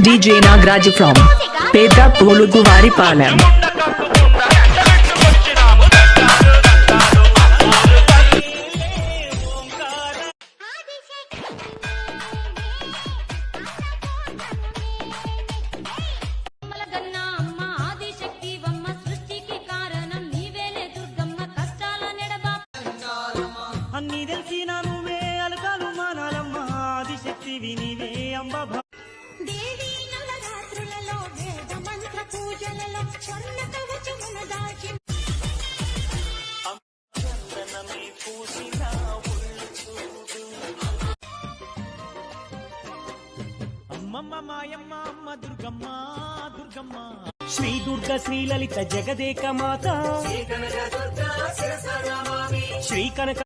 DJ Nagraj from Pedda Poluguvaripalem. Shri Durga Shri Lalitha Jagadeka Mata Shri Kanaka